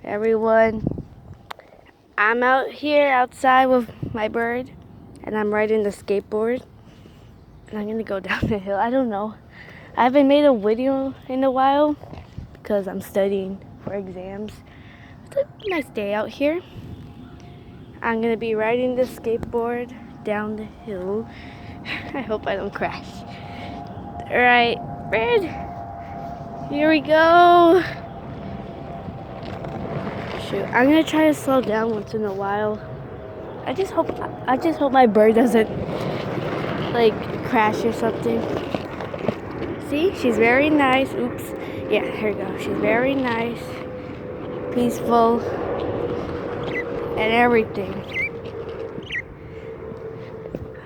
Everyone, I'm out here outside with my bird and I'm riding the skateboard and I'm gonna go down the hill. I don't know. I haven't made a video in a while because I'm studying for exams. It's a nice day out here. I'm gonna be riding the skateboard down the hill. I hope I don't crash. Alright, bird, here we go. Shoot, I'm gonna try to slow down once in a while. I just hope my bird doesn't like crash or something. See, she's very nice. Oops. Yeah, here we go. She's very nice, peaceful, and everything.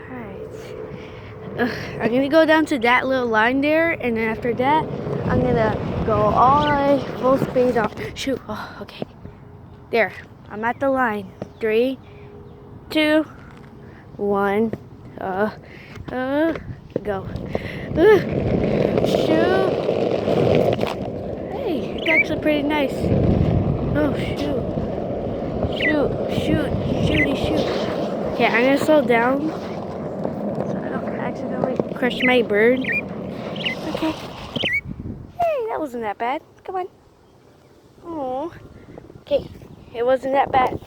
Alright. I'm gonna go down to that little line there, and then after that, I'm gonna go all the way full speed on. Shoot. Oh, okay. There. I'm at the line. 3, 2, 1. Go. Shoot. Hey, it's actually pretty nice. Oh, shoot. Shooty, shoot. Okay, I'm gonna slow down so I don't accidentally crush my bird. Okay. Hey, that wasn't that bad. Come on. Oh. Okay, it wasn't that bad.